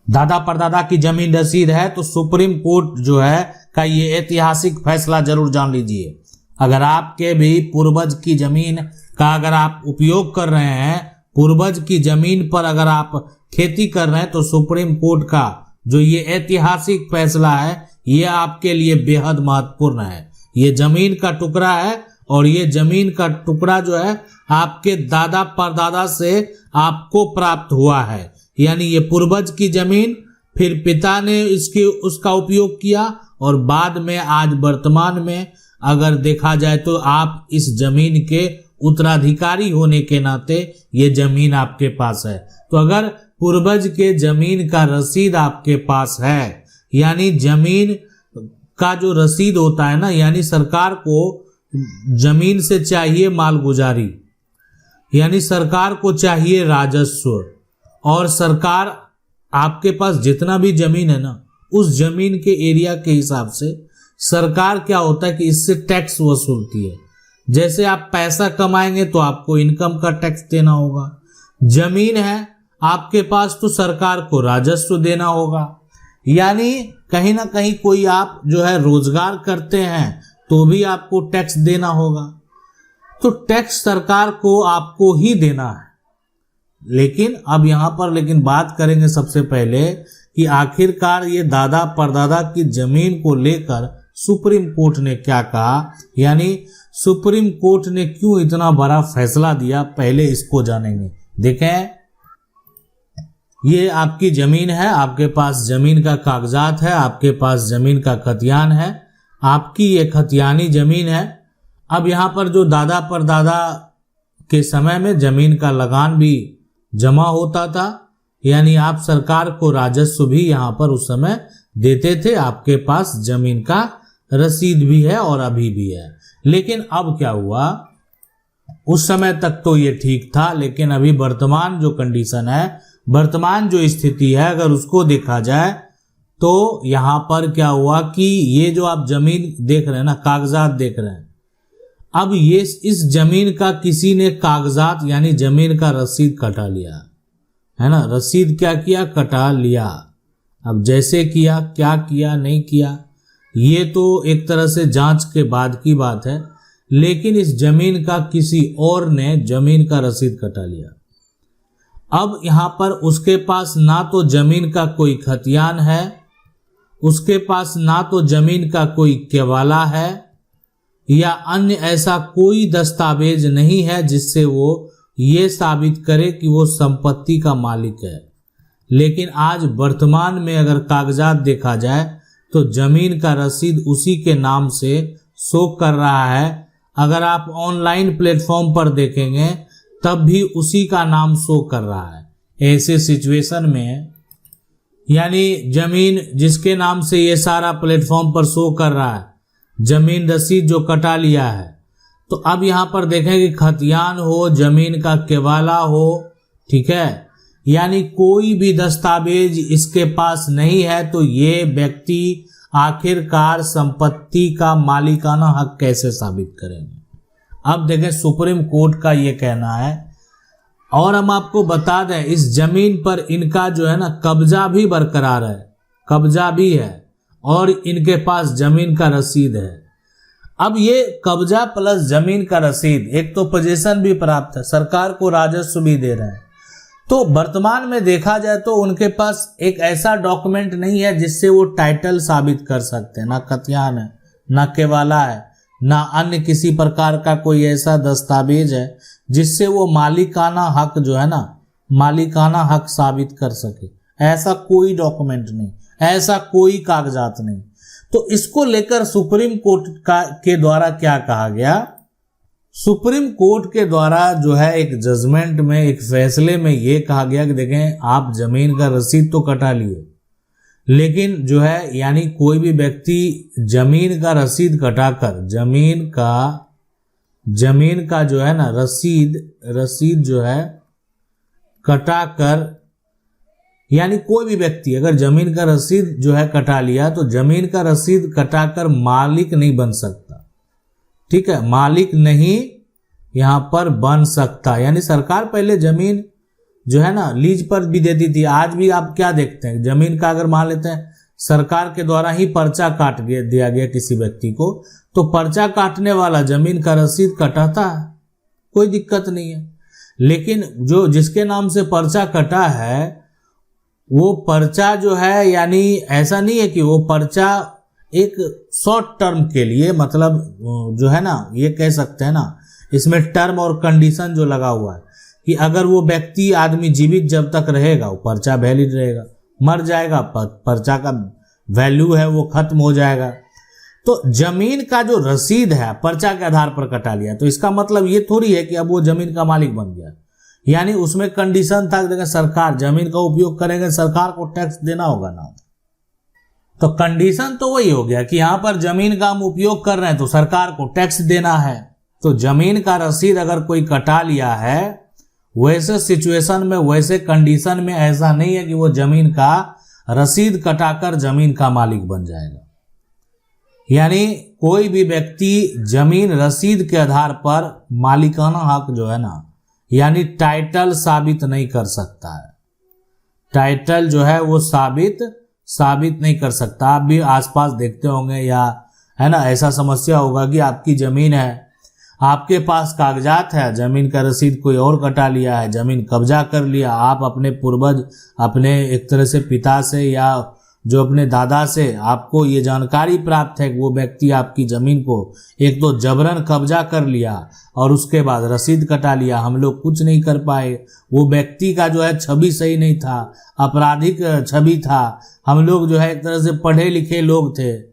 दादा परदादा की जमीन रसीद है तो सुप्रीम कोर्ट जो है का ये ऐतिहासिक फैसला जरूर जान लीजिए। अगर आपके भी पूर्वज की जमीन का अगर आप उपयोग कर रहे हैं, पूर्वज की जमीन पर अगर आप खेती कर रहे हैं, तो सुप्रीम कोर्ट का जो ये ऐतिहासिक फैसला है ये आपके लिए बेहद महत्वपूर्ण है। ये जमीन का टुकड़ा है और ये जमीन का टुकड़ा जो है आपके दादा परदादा से आपको प्राप्त हुआ है। यानी ये पूर्वज की जमीन, फिर पिता ने उसका उपयोग किया और बाद में आज वर्तमान में अगर देखा जाए तो आप इस जमीन के उत्तराधिकारी होने के नाते ये जमीन आपके पास है। तो अगर पूर्वज के जमीन का रसीद आपके पास है, यानी जमीन का जो रसीद होता है ना, यानी सरकार को जमीन से चाहिए मालगुजारी, यानी सरकार को चाहिए राजस्व, और सरकार आपके पास जितना भी जमीन है ना, उस जमीन के एरिया के हिसाब से सरकार क्या होता है कि इससे टैक्स वसूलती है। जैसे आप पैसा कमाएंगे तो आपको इनकम का टैक्स देना होगा, जमीन है आपके पास तो सरकार को राजस्व देना होगा। यानी कहीं ना कहीं कोई आप जो है रोजगार करते हैं तो भी आपको टैक्स देना होगा। तो टैक्स सरकार को आपको ही देना है। लेकिन अब यहाँ पर बात करेंगे सबसे पहले कि आखिरकार ये दादा परदादा की जमीन को लेकर सुप्रीम कोर्ट ने क्या कहा, यानी सुप्रीम कोर्ट ने क्यों इतना बड़ा फैसला दिया, पहले इसको जानेंगे। देखें, ये आपकी जमीन है, आपके पास जमीन का कागजात है, आपके पास जमीन का खतियान है, आपकी ये खतियानी जमीन है। अब यहाँ पर जो दादा परदादा के समय में जमीन का लगान भी जमा होता था, यानी आप सरकार को राजस्व भी यहाँ पर उस समय देते थे। आपके पास जमीन का रसीद भी है और अभी भी है। लेकिन अब क्या हुआ, उस समय तक तो ये ठीक था, लेकिन अभी वर्तमान जो कंडीशन है, वर्तमान जो स्थिति है, अगर उसको देखा जाए तो यहाँ पर क्या हुआ कि ये जो आप जमीन देख रहे हैं ना, कागजात देख रहे हैं, अब ये इस जमीन का किसी ने कागजात यानी जमीन का रसीद कटा लिया है ना। रसीद क्या किया, कटा लिया। अब जैसे किया, क्या किया, नहीं किया, ये तो एक तरह से जांच के बाद की बात है। लेकिन इस जमीन का किसी और ने जमीन का रसीद कटा लिया। अब यहाँ पर उसके पास ना तो जमीन का कोई खतियान है, उसके पास ना तो जमीन का कोई केवाला है या अन्य ऐसा कोई दस्तावेज नहीं है जिससे वो ये साबित करे कि वो संपत्ति का मालिक है। लेकिन आज वर्तमान में अगर कागजात देखा जाए तो जमीन का रसीद उसी के नाम से शो कर रहा है। अगर आप ऑनलाइन प्लेटफॉर्म पर देखेंगे तब भी उसी का नाम शो कर रहा है। ऐसे सिचुएशन में यानी जमीन जिसके नाम से ये सारा प्लेटफॉर्म पर शो कर रहा है, जमीन रसीद जो कटा लिया है, तो अब यहाँ पर देखें कि खतियान हो, जमीन का केवाला हो, ठीक है, यानी कोई भी दस्तावेज इसके पास नहीं है, तो ये व्यक्ति आखिरकार संपत्ति का मालिकाना हक कैसे साबित करेंगे। अब देखें सुप्रीम कोर्ट का ये कहना है, और हम आपको बता दें इस जमीन पर इनका जो है ना कब्जा भी बरकरार है, कब्जा भी है और इनके पास जमीन का रसीद है। अब ये कब्जा प्लस जमीन का रसीद, एक तो पोजीशन भी प्राप्त है, सरकार को राजस्व भी दे रहे हैं, तो वर्तमान में देखा जाए तो उनके पास एक ऐसा डॉक्यूमेंट नहीं है जिससे वो टाइटल साबित कर सकते हैं। ना खतियान है, ना केवाला है, ना अन्य किसी प्रकार का कोई ऐसा दस्तावेज है जिससे वो मालिकाना हक जो है ना, मालिकाना हक साबित कर सके। ऐसा कोई डॉक्यूमेंट नहीं, ऐसा कोई कागजात नहीं। तो इसको लेकर सुप्रीम कोर्ट के द्वारा क्या कहा गया, सुप्रीम कोर्ट के द्वारा जो है एक जजमेंट में, एक फैसले में ये कहा गया कि देखें आप जमीन का रसीद तो कटा लिए, लेकिन जो है यानी कोई भी व्यक्ति जमीन का रसीद कटाकर जमीन का जो है ना रसीद जो है कटाकर, यानी कोई भी व्यक्ति अगर जमीन का रसीद जो है कटा लिया तो जमीन का रसीद कटाकर मालिक नहीं बन सकता। ठीक है, मालिक नहीं यहां पर बन सकता। यानी सरकार पहले जमीन जो है ना लीज पर भी देती थी। आज भी आप क्या देखते हैं, जमीन का अगर मान लेते हैं सरकार के द्वारा ही पर्चा काट दिया गया किसी व्यक्ति को, तो पर्चा काटने वाला जमीन का रसीद कटाता है, कोई दिक्कत नहीं है। लेकिन जो जिसके नाम से पर्चा कटा है वो पर्चा जो है, यानी ऐसा नहीं है कि वो पर्चा एक शॉर्ट टर्म के लिए, मतलब जो है ना ये कह सकते हैं ना, इसमें टर्म और कंडीशन जो लगा हुआ है कि अगर वो व्यक्ति आदमी जीवित जब तक रहेगा वो पर्चा वैलिड रहेगा, मर जाएगा पर्चा का वैल्यू है वो खत्म हो जाएगा। तो जमीन का जो रसीद है पर्चा के आधार पर कटा लिया, तो इसका मतलब ये थोड़ी है कि अब वो जमीन का मालिक बन गया। यानी उसमें कंडीशन था, देखिए सरकार जमीन का उपयोग करेंगे, सरकार को टैक्स देना होगा ना। तो कंडीशन तो वही हो गया कि यहाँ पर जमीन का हम उपयोग कर रहे हैं तो सरकार को टैक्स देना है। तो जमीन का रसीद अगर कोई कटा लिया है, वैसे सिचुएशन में, वैसे कंडीशन में ऐसा नहीं है कि वो जमीन का रसीद कटाकर जमीन का मालिक बन जाएगा। यानी कोई भी व्यक्ति जमीन रसीद के आधार पर मालिकाना हक जो है ना, यानी टाइटल साबित नहीं कर सकता है। टाइटल जो है वो साबित नहीं कर सकता। आप भी आसपास देखते होंगे या है ना, ऐसा समस्या होगा कि आपकी जमीन है, आपके पास कागजात है, जमीन का रसीद कोई और कटा लिया है, जमीन कब्जा कर लिया, आप अपने पूर्वज, अपने एक तरह से पिता से या जो अपने दादा से आपको ये जानकारी प्राप्त है कि वो व्यक्ति आपकी जमीन को एक तो जबरन कब्जा कर लिया और उसके बाद रसीद कटा लिया, हम लोग कुछ नहीं कर पाए। वो व्यक्ति का जो है छवि सही नहीं था, आपराधिक छवि था। हम लोग जो है एक तरह से पढ़े लिखे लोग थे,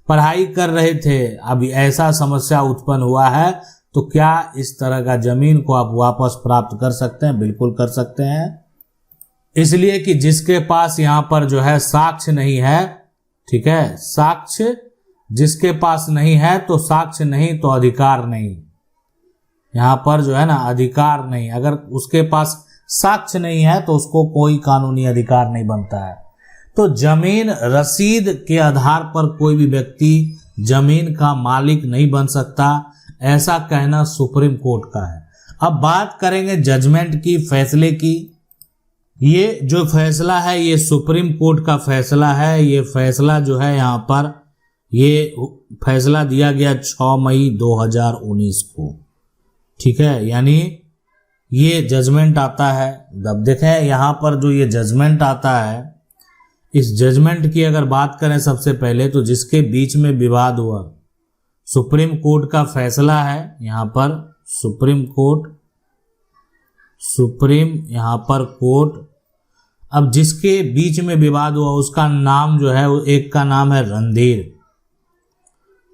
पढ़ाई कर रहे थे, अभी ऐसा समस्या उत्पन्न हुआ है, तो क्या इस तरह का जमीन को आप वापस प्राप्त कर सकते हैं? बिल्कुल कर सकते हैं। इसलिए कि जिसके पास यहाँ पर जो है साक्ष्य नहीं है, ठीक है, साक्ष्य जिसके पास नहीं है तो साक्ष्य नहीं तो अधिकार नहीं। यहाँ पर जो है ना अधिकार नहीं, अगर उसके पास साक्ष्य नहीं है तो उसको कोई कानूनी अधिकार नहीं बनता है। तो जमीन रसीद के आधार पर कोई भी व्यक्ति जमीन का मालिक नहीं बन सकता, ऐसा कहना सुप्रीम कोर्ट का है। अब बात करेंगे जजमेंट की, फैसले की। ये जो फैसला है ये सुप्रीम कोर्ट का फैसला है। ये फैसला जो है यहाँ पर ये फैसला दिया गया 6 मई 2019 को, ठीक है, यानी ये जजमेंट आता है। अब देखें यहाँ पर जो ये जजमेंट आता है, इस जजमेंट की अगर बात करें सबसे पहले तो जिसके बीच में विवाद हुआ, सुप्रीम कोर्ट का फैसला है यहाँ पर, सुप्रीम यहाँ पर कोर्ट। अब जिसके बीच में विवाद हुआ उसका नाम जो है, एक का नाम है रणधीर,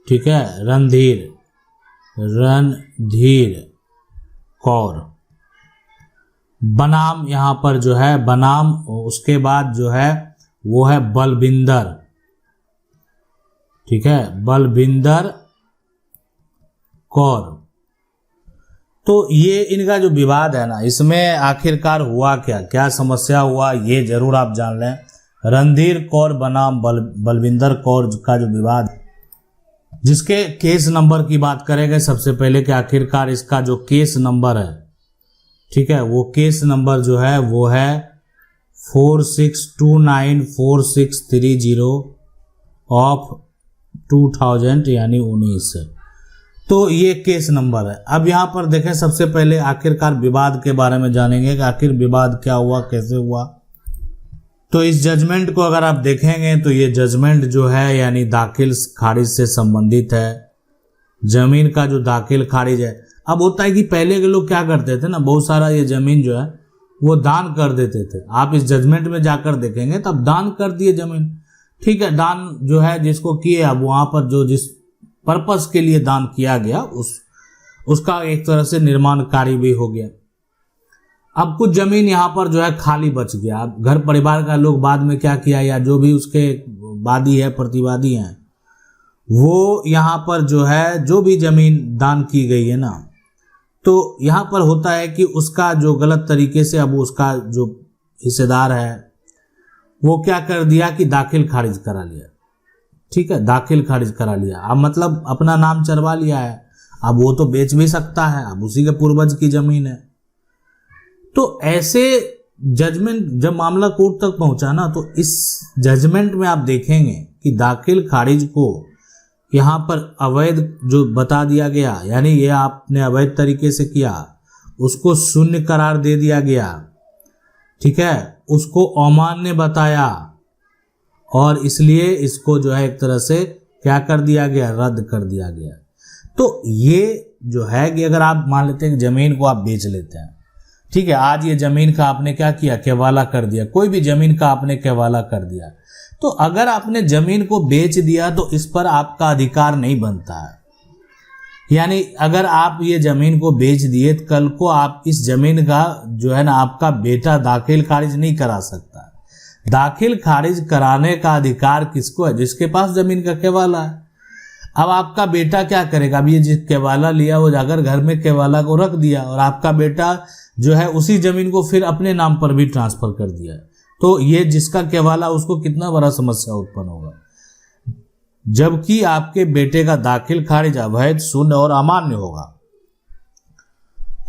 ठीक है, रणधीर कौर। बनाम यहाँ पर जो है बनाम, उसके बाद जो है वो है बलविंदर, ठीक है, बलविंदर कौर। तो ये इनका जो विवाद है ना, इसमें आखिरकार हुआ क्या, क्या समस्या हुआ, ये जरूर आप जान लें। रणधीर कौर बनाम बलविंदर कौर का जो विवाद, जिसके केस नंबर की बात करेंगे सबसे पहले कि आखिरकार इसका जो केस नंबर है, ठीक है, वो केस नंबर जो है वो है 46294630 ऑफ 2000 यानी 19। तो ये केस नंबर है। अब यहाँ पर देखें सबसे पहले आखिरकार विवाद के बारे में जानेंगे कि आखिर विवाद क्या हुआ, कैसे हुआ। तो इस जजमेंट को अगर आप देखेंगे तो ये जजमेंट जो है यानी दाखिल खारिज से संबंधित है। जमीन का जो दाखिल खारिज है, अब होता है कि पहले के लोग क्या करते थे ना, बहुत सारा ये जमीन जो है वो दान कर देते थे। आप इस जजमेंट में जाकर देखेंगे तब दान कर दिए जमीन, ठीक है, दान जो है जिसको किए, अब वहां पर जो जिस पर्पस के लिए दान किया गया उसका एक तरह से निर्माण कार्य भी हो गया। अब कुछ जमीन यहाँ पर जो है खाली बच गया। अब घर परिवार का लोग बाद में क्या किया, या जो भी उसके वादी है, प्रतिवादी हैं, वो यहाँ पर जो है जो भी जमीन दान की गई है ना, तो यहाँ पर होता है कि उसका जो गलत तरीके से अब उसका जो हिस्सेदार है वो क्या कर दिया कि दाखिल खारिज करा लिया, ठीक है, दाखिल खारिज करा लिया। अब मतलब अपना नाम चरवा लिया है, अब वो तो बेच भी सकता है, अब उसी के पूर्वज की जमीन है। तो ऐसे जजमेंट जब मामला कोर्ट तक पहुंचा ना, तो इस जजमेंट में आप देखेंगे कि दाखिल खारिज को यहाँ पर अवैध जो बता दिया गया, यानी ये आपने अवैध तरीके से किया, उसको शून्य करार दे दिया गया, ठीक है, उसको अमान्य बताया और इसलिए इसको जो है एक तरह से क्या कर दिया गया, रद्द कर दिया गया। तो ये जो है कि अगर आप मान लेते हैं कि जमीन को आप बेच लेते हैं, ठीक है, आज ये जमीन का आपने क्या किया, केवाला कर दिया, कोई भी जमीन का आपने केवाला कर दिया, तो अगर आपने जमीन को बेच दिया तो इस पर आपका अधिकार नहीं बनता है। यानी अगर आप ये जमीन को बेच दिए तो कल को आप इस जमीन का जो है ना आपका बेटा दाखिल खारिज नहीं करा सकता। दाखिल खारिज कराने का अधिकार किसको है, जिसके पास जमीन का केवाला है। अब आपका बेटा क्या करेगा, अब ये जिस केवाला लिया वो जाकर घर में केवाला को रख दिया और आपका बेटा जो है उसी जमीन को फिर अपने नाम पर भी ट्रांसफर कर दिया, तो ये जिसका केवाला उसको कितना बड़ा समस्या उत्पन्न होगा। जबकि आपके बेटे का दाखिल खारिज अवैध, शून्य और अमान्य होगा।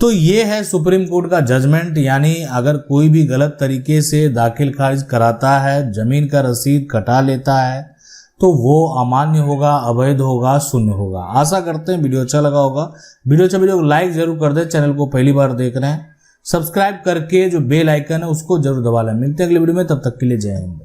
तो ये है सुप्रीम कोर्ट का जजमेंट। यानी अगर कोई भी गलत तरीके से दाखिल खारिज कराता है, जमीन का रसीद कटा लेता है, तो वो अमान्य होगा, अवैध होगा, शून्य होगा। आशा करते हैं वीडियो अच्छा लगा होगा। वीडियो को लाइक जरूर कर दें। चैनल को पहली बार देख रहे हैं, सब्सक्राइब करके जो बेल आइकन है उसको जरूर दबा लें। मिलते हैं अगले वीडियो में, तब तक के लिए जय हिंद।